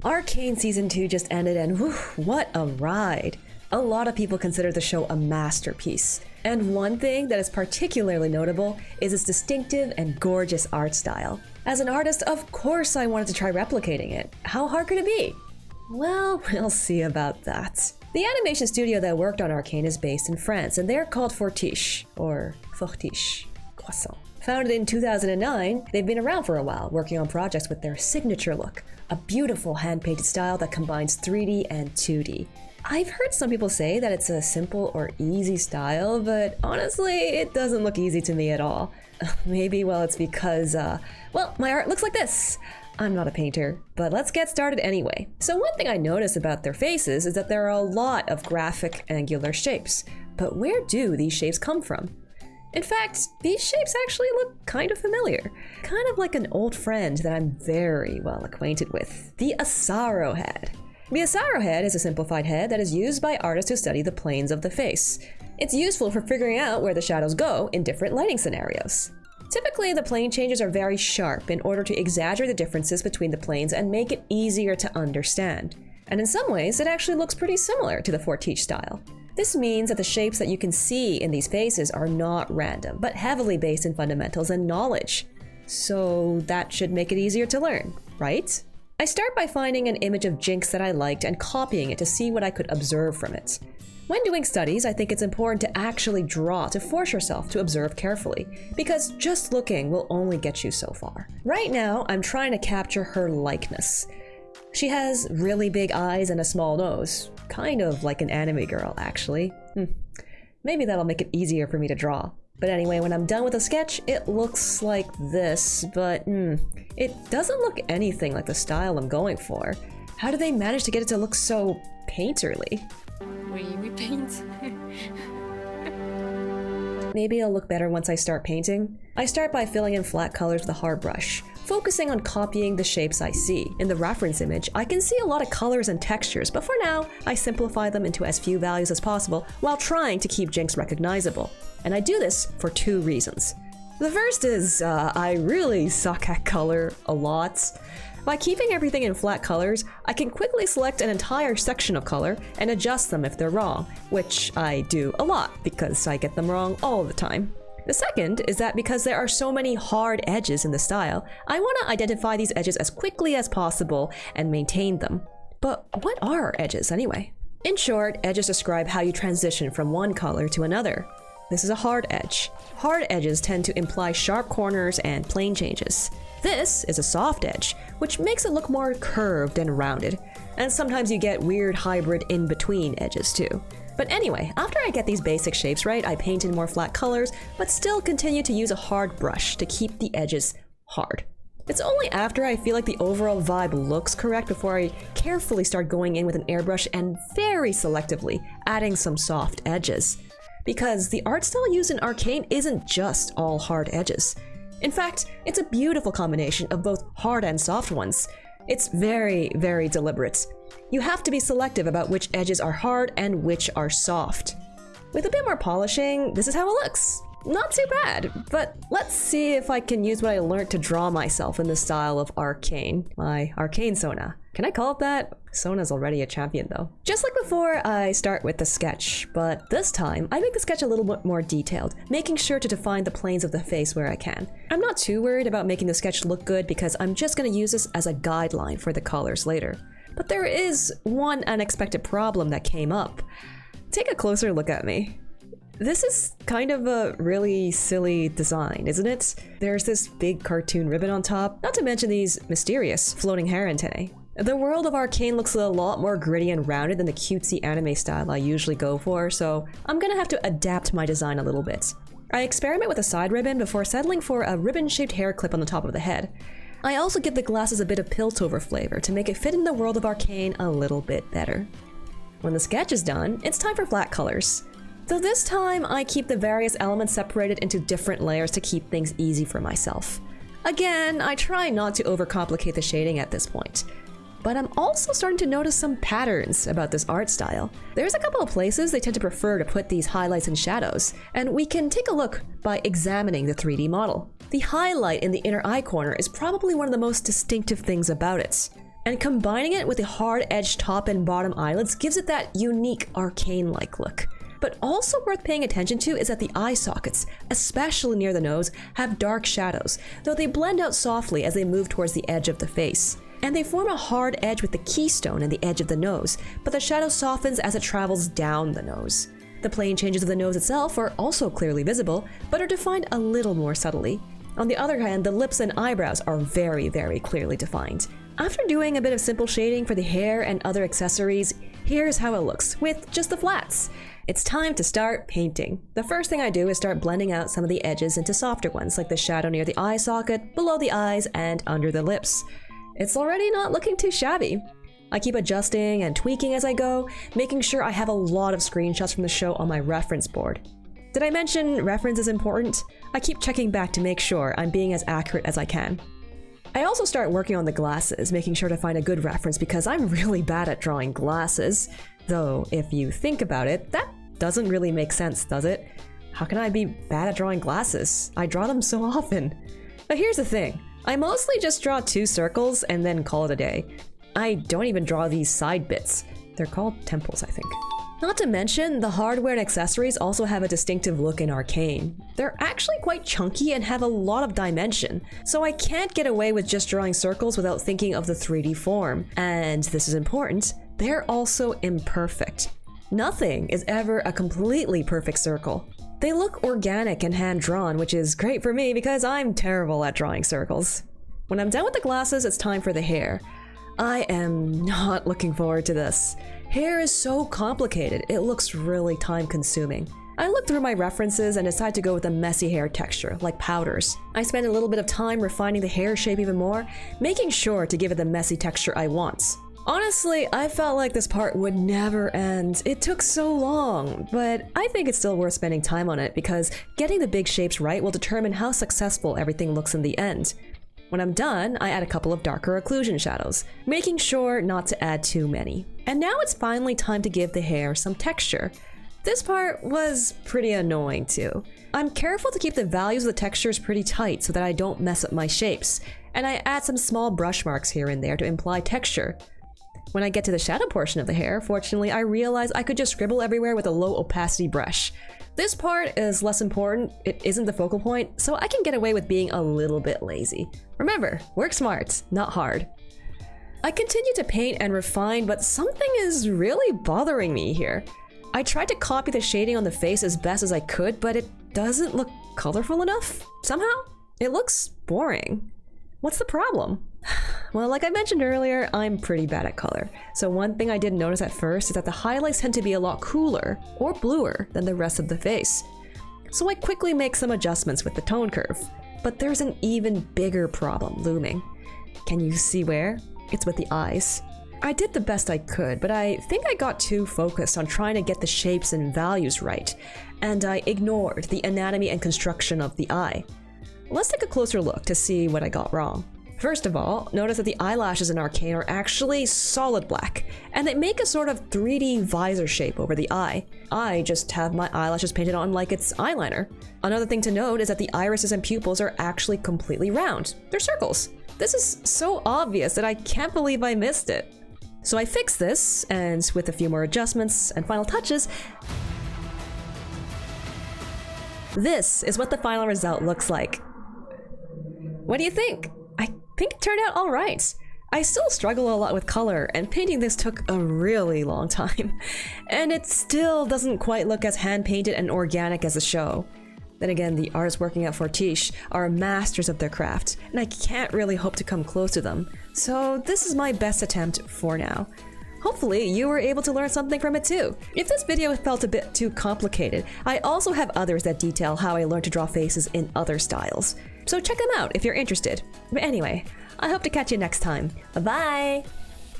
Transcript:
Arcane Season 2 just ended and whew, what a ride! A lot of people consider the show a masterpiece. And one thing that is particularly notable is its distinctive and gorgeous art style. As an artist, of course I wanted to try replicating it. How hard could it be? Well, we'll see about that. The animation studio that worked on Arcane is based in France, and they're called Fortiche, or Fortiche, croissant. Founded in 2009, they've been around for a while, working on projects with their signature look, a beautiful hand-painted style that combines 3D and 2D. I've heard some people say that it's a simple or easy style, but honestly, it doesn't look easy to me at all. Maybe, well, it's because, well, my art looks like this. I'm not a painter, but let's get started anyway. So one thing I noticed about their faces is that there are a lot of graphic angular shapes, but where do these shapes come from? In fact, these shapes actually look kind of familiar. Kind of like an old friend that I'm very well acquainted with, the Asaro head. The Asaro head is a simplified head that is used by artists to study the planes of the face. It's useful for figuring out where the shadows go in different lighting scenarios. Typically, the plane changes are very sharp in order to exaggerate the differences between the planes and make it easier to understand. And in some ways, it actually looks pretty similar to the Fortiche style. This means that the shapes that you can see in these faces are not random, but heavily based in fundamentals and knowledge. So that should make it easier to learn, right? I start by finding an image of Jinx that I liked and copying it to see what I could observe from it. When doing studies, I think it's important to actually draw to force yourself to observe carefully, because just looking will only get you so far. Right now, I'm trying to capture her likeness. She has really big eyes and a small nose, kind of like an anime girl, actually. Maybe that'll make it easier for me to draw. But anyway, when I'm done with the sketch, it looks like this, but it doesn't look anything like the style I'm going for. How do they manage to get it to look so painterly? We paint. Maybe it'll look better once I start painting. I start by filling in flat colors with a hard brush, focusing on copying the shapes I see. In the reference image, I can see a lot of colors and textures, but for now, I simplify them into as few values as possible while trying to keep Jinx recognizable. And I do this for two reasons. The first is, I really suck at color a lot. By keeping everything in flat colors, I can quickly select an entire section of color and adjust them if they're wrong, which I do a lot because I get them wrong all the time. The second is that because there are so many hard edges in the style, I want to identify these edges as quickly as possible and maintain them. But what are edges anyway? In short, edges describe how you transition from one color to another. This is a hard edge. Hard edges tend to imply sharp corners and plane changes. This is a soft edge, which makes it look more curved and rounded. And sometimes you get weird hybrid in-between edges too. But anyway, after I get these basic shapes right, I paint in more flat colors, but still continue to use a hard brush to keep the edges hard. It's only after I feel like the overall vibe looks correct before I carefully start going in with an airbrush and very selectively adding some soft edges. Because the art style used in Arcane isn't just all hard edges. In fact, it's a beautiful combination of both hard and soft ones. It's very, very deliberate. You have to be selective about which edges are hard and which are soft. With a bit more polishing, this is how it looks. Not too bad, but let's see if I can use what I learned to draw myself in the style of Arcane. My Arcane Sona. Can I call it that? Sona's already a champion though. Just like before, I start with the sketch, but this time I make the sketch a little bit more detailed, making sure to define the planes of the face where I can. I'm not too worried about making the sketch look good because I'm just gonna use this as a guideline for the colors later. But there is one unexpected problem that came up. Take a closer look at me. This is kind of a really silly design, isn't it? There's this big cartoon ribbon on top, not to mention these mysterious floating hair antennae. The world of Arcane looks a lot more gritty and rounded than the cutesy anime style I usually go for, so I'm gonna have to adapt my design a little bit. I experiment with a side ribbon before settling for a ribbon-shaped hair clip on the top of the head. I also give the glasses a bit of Piltover flavor to make it fit in the world of Arcane a little bit better. When the sketch is done, it's time for flat colors. Though this time, I keep the various elements separated into different layers to keep things easy for myself. Again, I try not to overcomplicate the shading at this point. But I'm also starting to notice some patterns about this art style. There's a couple of places they tend to prefer to put these highlights and shadows, and we can take a look by examining the 3D model. The highlight in the inner eye corner is probably one of the most distinctive things about it. And combining it with the hard-edged top and bottom eyelids gives it that unique Arcane-like look. But also worth paying attention to is that the eye sockets, especially near the nose, have dark shadows, though they blend out softly as they move towards the edge of the face. And they form a hard edge with the keystone and the edge of the nose, but the shadow softens as it travels down the nose. The plane changes of the nose itself are also clearly visible, but are defined a little more subtly. On the other hand, the lips and eyebrows are very, very clearly defined. After doing a bit of simple shading for the hair and other accessories, here's how it looks, with just the flats. It's time to start painting. The first thing I do is start blending out some of the edges into softer ones, like the shadow near the eye socket, below the eyes, and under the lips. It's already not looking too shabby. I keep adjusting and tweaking as I go, making sure I have a lot of screenshots from the show on my reference board. Did I mention reference is important? I keep checking back to make sure I'm being as accurate as I can. I also start working on the glasses, making sure to find a good reference because I'm really bad at drawing glasses. Though, if you think about it, that doesn't really make sense, does it? How can I be bad at drawing glasses? I draw them so often. But here's the thing. I mostly just draw 2 circles and then call it a day. I don't even draw these side bits. They're called temples, I think. Not to mention, the hardware and accessories also have a distinctive look in Arcane. They're actually quite chunky and have a lot of dimension, so I can't get away with just drawing circles without thinking of the 3D form. And this is important, they're also imperfect. Nothing is ever a completely perfect circle. They look organic and hand-drawn, which is great for me because I'm terrible at drawing circles. When I'm done with the glasses, it's time for the hair. I am not looking forward to this. Hair is so complicated, it looks really time-consuming. I looked through my references and decided to go with a messy hair texture, like powders. I spent a little bit of time refining the hair shape even more, making sure to give it the messy texture I want. Honestly, I felt like this part would never end. It took so long, but I think it's still worth spending time on it because getting the big shapes right will determine how successful everything looks in the end. When I'm done, I add a couple of darker occlusion shadows, making sure not to add too many. And now it's finally time to give the hair some texture. This part was pretty annoying too. I'm careful to keep the values of the textures pretty tight so that I don't mess up my shapes, and I add some small brush marks here and there to imply texture. When I get to the shadow portion of the hair, fortunately, I realize I could just scribble everywhere with a low opacity brush. This part is less important, it isn't the focal point, so I can get away with being a little bit lazy. Remember, work smart, not hard. I continue to paint and refine, but something is really bothering me here. I tried to copy the shading on the face as best as I could, but it doesn't look colorful enough. Somehow, it looks boring. What's the problem? Well, like I mentioned earlier, I'm pretty bad at color. So one thing I did notice at first is that the highlights tend to be a lot cooler or bluer than the rest of the face. So I quickly make some adjustments with the tone curve. But there's an even bigger problem looming. Can you see where? It's with the eyes. I did the best I could, but I think I got too focused on trying to get the shapes and values right, and I ignored the anatomy and construction of the eye. Let's take a closer look to see what I got wrong. First of all, notice that the eyelashes in Arcane are actually solid black, and they make a sort of 3D visor shape over the eye. I just have my eyelashes painted on like it's eyeliner. Another thing to note is that the irises and pupils are actually completely round. They're circles. This is so obvious that I can't believe I missed it. So I fixed this, and with a few more adjustments and final touches, this is what the final result looks like. What do you think? I think it turned out all right. I still struggle a lot with color, and painting this took a really long time. And it still doesn't quite look as hand-painted and organic as the show. Then again, the artists working at Fortiche are masters of their craft, and I can't really hope to come close to them. So this is my best attempt for now. Hopefully you were able to learn something from it too. If this video felt a bit too complicated, I also have others that detail how I learned to draw faces in other styles. So check them out if you're interested. But anyway, I hope to catch you next time. Bye-bye!